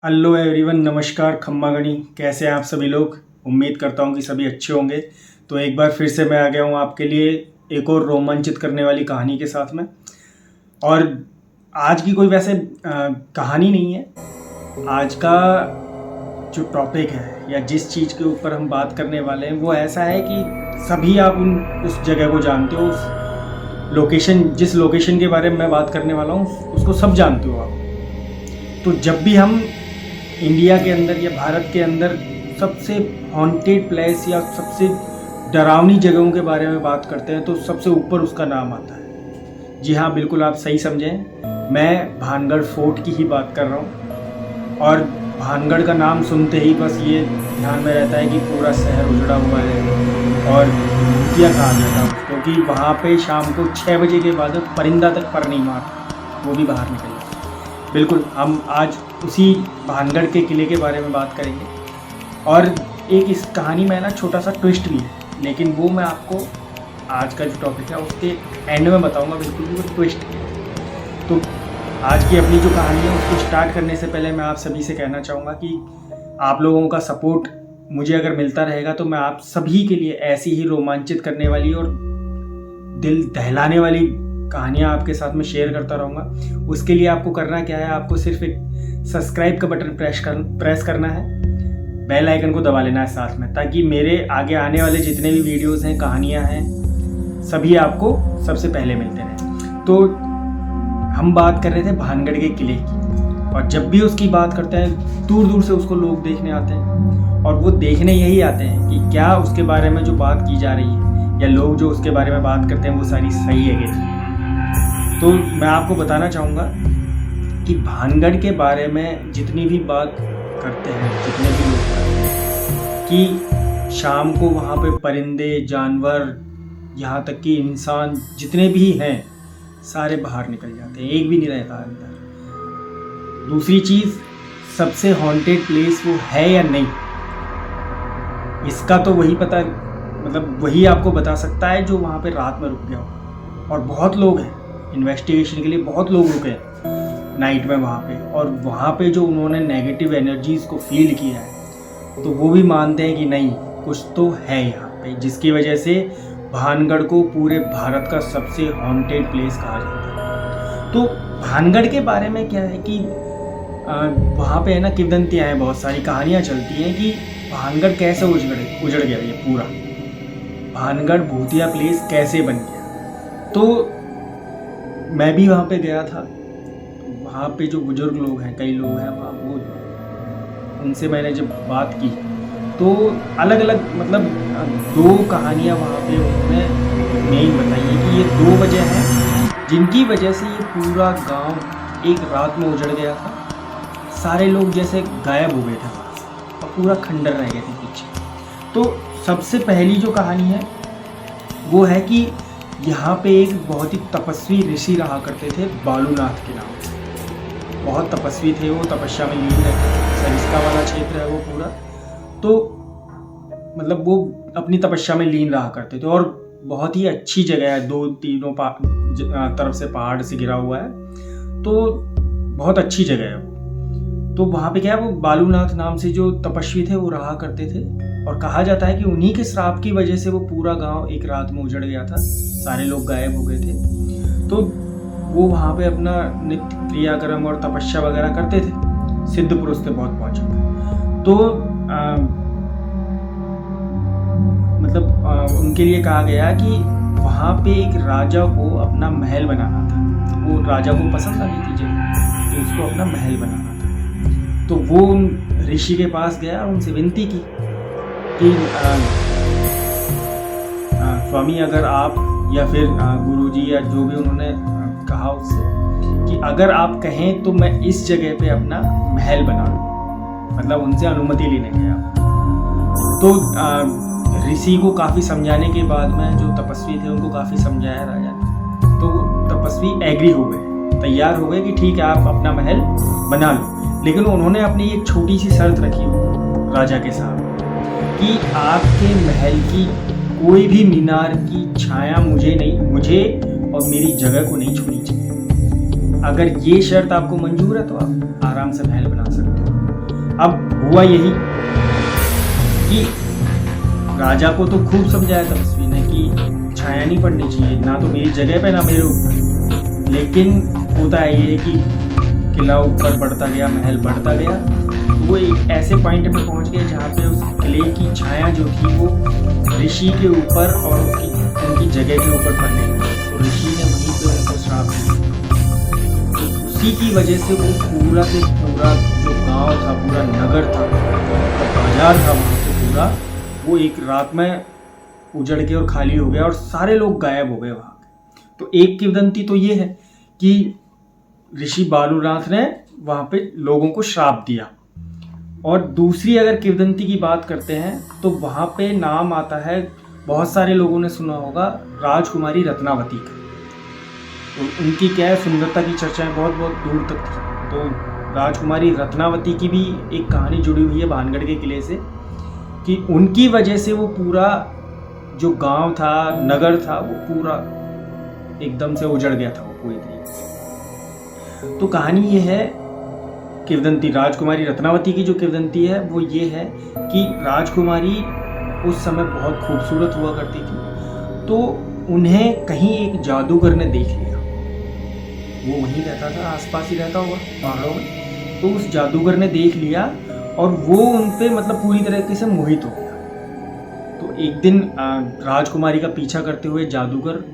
Hello everyone, नमस्कार। खम्मा गणी, कैसे हैं आप सभी लोग। उम्मीद करता हूं कि सभी अच्छे होंगे। तो एक बार फिर से मैं आ गया हूं आपके लिए एक और रोमांचित करने वाली कहानी के साथ में। और आज की कोई वैसे कहानी नहीं है। आज का जो टॉपिक है या जिस चीज़ के ऊपर हम बात करने वाले हैं वो ऐसा है कि सभी आप उस जगह को जानते हो। उस लोकेशन, जिस लोकेशन के बारे में मैं बात करने वाला हूँ उसको सब जानते हो आप। तो जब भी हम इंडिया के अंदर या भारत के अंदर सबसे हॉन्टेड प्लेस या सबसे डरावनी जगहों के बारे में बात करते हैं तो सबसे ऊपर उसका नाम आता है। जी हाँ, बिल्कुल आप सही समझें, मैं भानगढ़ फोर्ट की ही बात कर रहा हूँ। और भानगढ़ का नाम सुनते ही बस ये ध्यान में रहता है कि पूरा शहर उजड़ा हुआ है और भूतिया कहा जाता है, क्योंकि वहाँ पे शाम को 6 बजे के बाद परिंदा तक पर नहीं मारता, वो भी बाहर निकल जाता। बिल्कुल, हम आज उसी भानगढ़ के किले के बारे में बात करेंगे। और एक इस कहानी में ना छोटा सा ट्विस्ट भी है, लेकिन वो मैं आपको आज का जो टॉपिक है उसके एंड में बताऊंगा। बिल्कुल भी वो ट्विस्ट है। तो आज की अपनी जो कहानी है उसको स्टार्ट करने से पहले मैं आप सभी से कहना चाहूँगा कि आप लोगों का सपोर्ट मुझे अगर मिलता रहेगा तो मैं आप सभी के लिए ऐसी ही रोमांचित करने वाली और दिल दहलाने वाली कहानियाँ आपके साथ में शेयर करता रहूँगा। उसके लिए आपको करना क्या है, आपको सिर्फ एक सब्सक्राइब का बटन प्रेस करना है, बेल आइकन को दबा लेना है साथ में, ताकि मेरे आगे आने वाले जितने भी वीडियोस हैं, कहानियाँ हैं, सभी आपको सबसे पहले मिलते रहें। तो हम बात कर रहे थे भानगढ़ के किले की, और जब भी उसकी बात करते हैं दूर दूर से उसको लोग देखने आते हैं। और वो देखने यही आते हैं कि क्या उसके बारे में जो बात की जा रही है या लोग जो उसके बारे में बात करते हैं वो सारी सही है कि नहीं। तो मैं आपको बताना चाहूँगा कि भानगढ़ के बारे में जितनी भी बात करते हैं, जितने भी लोग कि शाम को वहाँ पे परिंदे, जानवर, यहाँ तक कि इंसान जितने भी हैं सारे बाहर निकल जाते हैं, एक भी नहीं रहता अंदर। दूसरी चीज़, सबसे हॉन्टेड प्लेस वो है या नहीं, इसका तो वही पता, मतलब वही आपको बता सकता है जो वहाँ पे रात में रुक गया हो। और बहुत लोग हैं इन्वेस्टिगेशन के लिए, बहुत लोग रुके नाइट में वहाँ पे, और वहाँ पे जो उन्होंने नेगेटिव एनर्जीज को फील किया है तो वो भी मानते हैं कि नहीं, कुछ तो है यहाँ पे, जिसकी वजह से भानगढ़ को पूरे भारत का सबसे हॉन्टेड प्लेस कहा जाता है। तो भानगढ़ के बारे में क्या है कि वहाँ पे है ना किंवदंतियाँ हैं, बहुत सारी कहानियाँ चलती हैं कि भानगढ़ कैसे उजड़ गया, ये पूरा भानगढ़ भूतिया प्लेस कैसे बन गया। तो मैं भी वहाँ पे गया था। वहाँ पे जो बुजुर्ग लोग हैं, कई लोग हैं वहाँ, वो उनसे मैंने जब बात की तो अलग अलग, मतलब 2 कहानियाँ वहाँ पे उन्होंने मेन बताई है कि ये 2 वजह हैं जिनकी वजह से ये पूरा गांव एक रात में उजड़ गया था। सारे लोग जैसे गायब हो गए थे वहाँ से और पूरा खंडर रह गए थे पीछे। तो सबसे पहली जो कहानी है वो है कि यहाँ पे एक बहुत ही तपस्वी ऋषि रहा करते थे, बालूनाथ के नाम से। बहुत तपस्वी थे वो, तपस्या में लीन रहते थे। सरिस्का वाला क्षेत्र है वो पूरा, तो मतलब वो अपनी तपस्या में लीन रहा करते थे। और बहुत ही अच्छी जगह है, 2-3 तरफ से पहाड़ से घिरा हुआ है, तो बहुत अच्छी जगह है वो। तो वहाँ पे क्या है, वो बालूनाथ नाम से जो तपस्वी थे वो रहा करते थे। और कहा जाता है कि उन्हीं के श्राप की वजह से वो पूरा गांव एक रात में उजड़ गया था, सारे लोग गायब हो गए थे। तो वो वहाँ पे अपना नित्य क्रियाक्रम और तपस्या वगैरह करते थे। सिद्ध पुरुष थे, बहुत पहुँचे। तो उनके लिए कहा गया कि वहाँ पे एक राजा को अपना महल बनाना था। वो राजा को पसंद आ गई थी जगह, तो उसको अपना महल बनाना था। तो वो उन ऋषि के पास गया और उनसे विनती की कि स्वामी, अगर आप या फिर गुरुजी या जो भी उन्होंने कहा उससे कि अगर आप कहें तो मैं इस जगह पे अपना महल बना लूँ, मतलब उनसे अनुमति लेने गया। तो ऋषि को काफ़ी समझाने के बाद में, जो तपस्वी थे उनको काफ़ी समझाया राजा ने, तो तपस्वी एग्री हो गए, तैयार हो गए कि ठीक है आप अपना महल बना लो। लेकिन उन्होंने अपनी एक छोटी सी शर्त रखी राजा के साथ कि आपके महल की कोई भी मीनार की छाया मुझे और मेरी जगह को नहीं छूनी चाहिए। अगर ये शर्त आपको मंजूर है तो आप आराम से महल बना सकते हो। अब हुआ यही कि राजा को तो खूब समझाया तपस्वी ने कि छाया नहीं पड़नी चाहिए, ना तो मेरी जगह पे ना मेरे ऊपर, लेकिन होता है ये कि किला ऊपर बढ़ता गया, महल बढ़ता गया, वो एक ऐसे पॉइंट पे पहुंच गए जहाँ पे उस किले की छाया जो थी वो ऋषि के ऊपर और उनकी जगह के ऊपर पड़ने लगी। तो ऋषि ने वहीं पे उनको श्राप दिया। तो उसी की वजह से वो पूरा के पूरा जो गांव था, पूरा नगर था, बाजार था वहाँ पे पूरा, वो एक रात में उजड़ के और खाली हो गया और सारे लोग गायब हो गए वहाँ। तो एक किंवदंती तो ये है कि ऋषि बालूनाथ ने वहाँ पे लोगों को श्राप दिया, और दूसरी अगर किंवदंती की बात करते हैं तो वहाँ पे नाम आता है, बहुत सारे लोगों ने सुना होगा, राजकुमारी रत्नावती का। तो उनकी क्या है, सुंदरता की चर्चाएं बहुत बहुत दूर तक थी। तो राजकुमारी रत्नावती की भी एक कहानी जुड़ी हुई है भानगढ़ के किले से, कि उनकी वजह से वो पूरा जो गांव था, नगर था, वो पूरा एकदम से उजड़ गया था वो पूरी तरीके से। तो कहानी ये है किंवदंती, राजकुमारी रत्नावती की जो किंवदंती है वो ये है कि राजकुमारी उस समय बहुत खूबसूरत हुआ करती थी। तो उन्हें कहीं एक जादूगर ने देख लिया, वो वहीं रहता था, आसपास ही रहता होगा पहाड़ों में। तो उस जादूगर ने देख लिया और वो उन पे मतलब पूरी तरीके से मोहित हो गया। तो एक दिन राजकुमारी का पीछा करते हुए जादूगर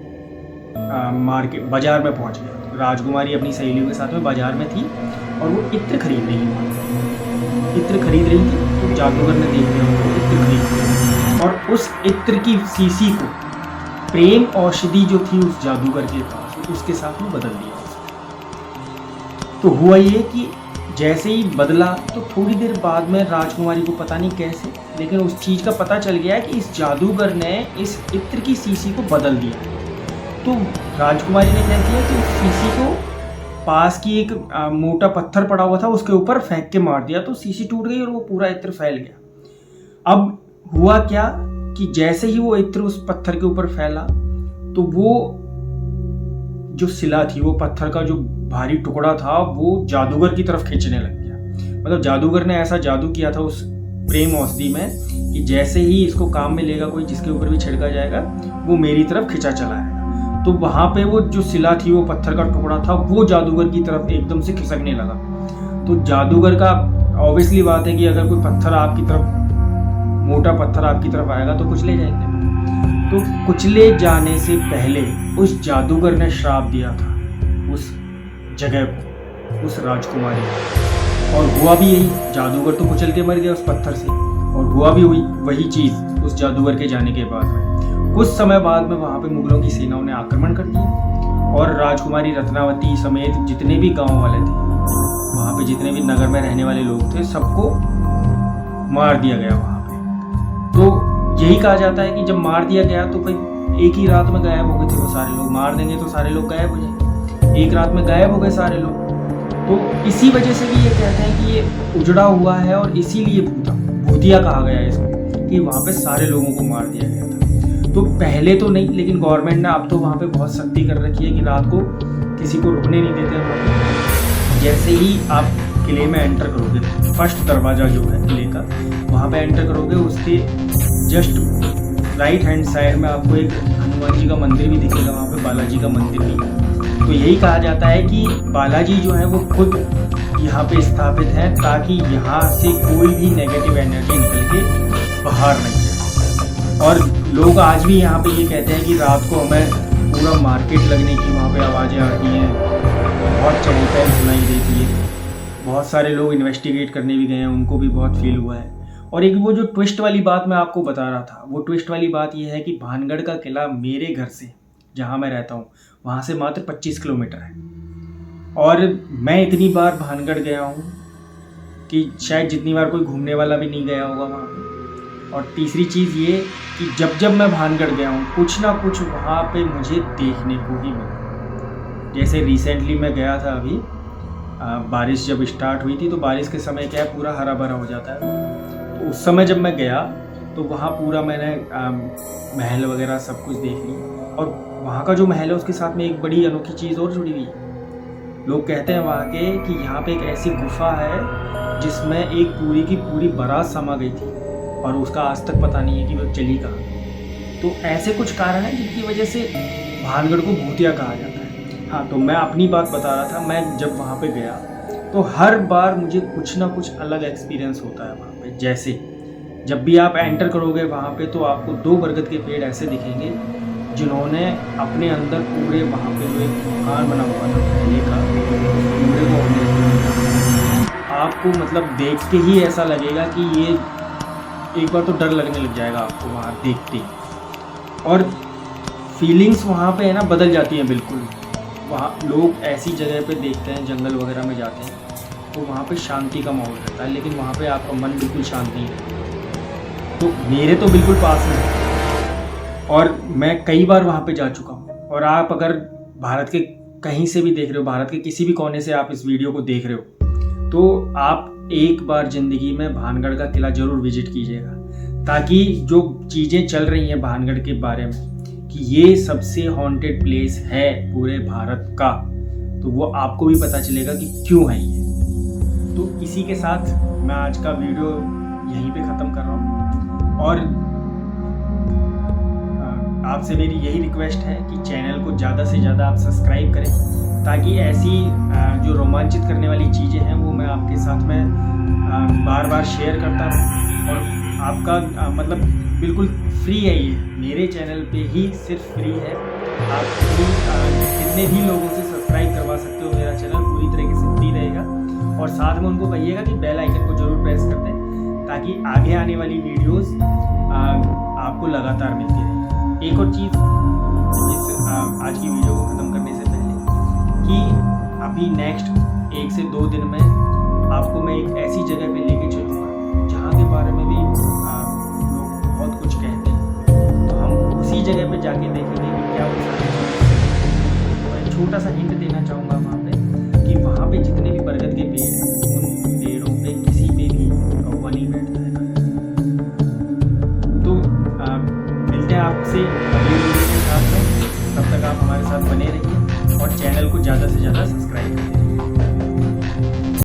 मार्केट बाजार में पहुंच गया। राजकुमारी अपनी सहेलियों के साथ में बाजार में थी और वो इत्र खरीद रही थी, इत्र खरीद रही थी। तो जादूगर ने देख लिया उनको इत्र खरीद और उस इत्र की शीशी को प्रेम औषधि जो थी उस जादूगर के पास, उसके साथ में बदल दिया। तो हुआ ये कि जैसे ही बदला तो थोड़ी देर बाद में राजकुमारी को पता नहीं कैसे, लेकिन उस चीज़ का पता चल गया कि इस जादूगर ने इस इत्र की शीशी को बदल दिया। तो राजकुमारी ने क्या किया कि उस शीशी को पास की एक मोटा पत्थर पड़ा हुआ था उसके ऊपर फेंक के मार दिया। तो शीशी टूट गई और वो पूरा इत्र फैल गया। अब हुआ क्या कि जैसे ही वो इत्र उस पत्थर के ऊपर फैला तो वो जो शिला थी, वो पत्थर का जो भारी टुकड़ा था, वो जादूगर की तरफ खींचने लग गया। मतलब जादूगर ने ऐसा जादू किया था उस प्रेम औषधि में कि जैसे ही इसको काम में लेगा कोई, जिसके ऊपर भी छिड़का जाएगा, वो मेरी तरफ खिंचा चला आएगा। तो वहां पे वो जो शिला थी, वो पत्थर का टुकड़ा था, वो जादूगर की तरफ एकदम से खिसकने लगा। तो जादूगर का ऑब्वियसली बात है कि अगर कोई पत्थर आपकी तरफ, मोटा पत्थर आपकी तरफ आएगा तो कुचले जाएंगे। तो कुचले जाने से पहले उस जादूगर ने श्राप दिया था उस जगह को, उस राजकुमारी को। और हुआ भी यही, जादूगर तो कुचल के मर गया उस पत्थर से, और हुआ भी हुई वही चीज़ उस जादूगर के जाने के बाद में। कुछ समय बाद में वहाँ पे मुगलों की सेनाओं ने आक्रमण कर दिया और राजकुमारी रत्नावती समेत जितने भी गांव वाले थे, वहाँ पे जितने भी नगर में रहने वाले लोग थे, सबको मार दिया गया वहाँ पे। तो यही कहा जाता है कि जब मार दिया गया तो भाई एक ही रात में गायब हो गए थे वो सारे लोग। मार देंगे तो सारे लोग गायब हो जाएंगे, एक रात में गायब हो गए सारे लोग। तो इसी वजह से भी ये कहते हैं कि ये उजड़ा हुआ है और इसीलिए भूतिया कहा गया है इसको, कि वहाँ पे सारे लोगों को मार दिया गया था। तो पहले तो नहीं, लेकिन गवर्नमेंट ने अब तो वहाँ पे बहुत सख्ती कर रखी है कि रात को किसी को रुकने नहीं देते हैं। जैसे ही आप किले में एंटर करोगे, फर्स्ट दरवाज़ा जो है किले का, वहाँ पे एंटर करोगे, उसके जस्ट राइट हैंड साइड में आपको एक हनुमान जी का मंदिर भी दिखेगा, वहाँ पे बालाजी का मंदिर भी है। तो यही कहा जाता है कि बालाजी जो है वो खुद यहाँ पे स्थापित है, ताकि यहाँ से कोई भी नेगेटिव एनर्जी निकल के बाहर नहीं जाए। और लोग आज भी यहाँ पे ये कहते हैं कि रात को हमें पूरा मार्केट लगने की वहाँ पे आवाज़ें आती हैं, बहुत चहल पहल सुनाई देती है। बहुत सारे लोग इन्वेस्टिगेट करने भी गए हैं, उनको भी बहुत फील हुआ है। और एक वो जो ट्विस्ट वाली बात मैं आपको बता रहा था, वो ट्विस्ट वाली बात ये है कि भानगढ़ का किला मेरे घर से, जहाँ मैं रहता हूँ, वहाँ से मात्र 25 किलोमीटर है। और मैं इतनी बार भानगढ़ गया हूँ कि शायद जितनी बार कोई घूमने वाला भी नहीं गया होगा वहाँ पे। और तीसरी चीज़ ये कि जब जब मैं भानगढ़ गया हूँ, कुछ ना कुछ वहाँ पे मुझे देखने को ही मिला। जैसे रिसेंटली मैं गया था अभी, बारिश जब स्टार्ट हुई थी, तो बारिश के समय क्या है, पूरा हरा भरा हो जाता है। तो उस समय जब मैं गया तो वहाँ पूरा मैंने महल वगैरह सब कुछ देख लिया। और वहाँ का जो महल है उसके साथ में एक बड़ी अनोखी चीज़ और जुड़ी हुई है लोग कहते हैं वहाँ के कि यहाँ पे एक ऐसी गुफा है जिसमें एक पूरी की पूरी बारात समा गई थी और उसका आज तक पता नहीं है कि वो चली कहाँ। तो ऐसे कुछ कारण हैं जिनकी वजह से भानगढ़ को भूतिया कहा जाता है। हाँ, तो मैं अपनी बात बता रहा था। मैं जब वहाँ पे गया तो हर बार मुझे कुछ ना कुछ अलग एक्सपीरियंस होता है वहाँ पे। जैसे जब भी आप एंटर करोगे वहाँ पे तो आपको 2 बरगद के पेड़ ऐसे दिखेंगे जिन्होंने अपने अंदर पूरे वहाँ पे जो एक मकान बना हुआ था पहले का, पूरे को आपको मतलब देख के ही ऐसा लगेगा कि ये एक बार तो डर लगने लग जाएगा आपको वहाँ देखते ही। और फीलिंग्स वहाँ पे है ना बदल जाती हैं बिल्कुल। वहाँ लोग ऐसी जगह पे देखते हैं, जंगल वगैरह में जाते हैं तो वहाँ पे शांति का माहौल रहता है, लेकिन वहाँ पे आपका मन बिल्कुल शांत नहीं रहता। तो मेरे तो बिल्कुल पास में है और मैं कई बार वहाँ पे जा चुका हूँ। और आप अगर भारत के कहीं से भी देख रहे हो, भारत के किसी भी कोने से आप इस वीडियो को देख रहे हो, तो आप एक बार ज़िंदगी में भानगढ़ का किला ज़रूर विजिट कीजिएगा, ताकि जो चीज़ें चल रही हैं भानगढ़ के बारे में कि ये सबसे हॉन्टेड प्लेस है पूरे भारत का, तो वो आपको भी पता चलेगा कि क्यों है ये। तो इसी के साथ मैं आज का वीडियो यहीं पे ख़त्म कर रहा हूँ और आपसे मेरी यही रिक्वेस्ट है कि चैनल को ज़्यादा से ज़्यादा आप सब्सक्राइब करें, ताकि ऐसी जो रोमांचित करने वाली चीज़ें हैं वो मैं आपके साथ में बार बार शेयर करता हूँ। और आपका मतलब बिल्कुल फ्री है, ये मेरे चैनल पे ही सिर्फ फ्री है। आप कितने भी लोगों से सब्सक्राइब करवा सकते हो, मेरा चैनल पूरी तरीके से फ्री रहेगा। और साथ में उनको कहिएगा कि बेल आइकन को ज़रूर प्रेस कर दें, ताकि आगे आने वाली वीडियोस आपको लगातार मिलती रहे। एक और चीज़ इस आज की वीडियो को ख़त्म करने से पहले कि अभी नेक्स्ट 1 से 2 दिन में आपको मैं एक ऐसी जगह पे लेके चलूँगा जहाँ के बारे में भी लोग बहुत कुछ कहते हैं, तो हम उसी जगह पे जाके देखेंगे कि क्या वो सारी चीज़ें। मैं छोटा सा हिंट देना चाहूँगा वहाँ पे कि वहाँ पे जितने भी बरगद के पेड़ हैं उन पेड़ों पे किसी पे भी कौवा नहीं बैठता है। तो मिलते हैं आपसे अगली वीडियो के साथ में, तब तक आप हमारे साथ बने रहिए और चैनल को ज़्यादा से ज़्यादा सब्सक्राइब करिए।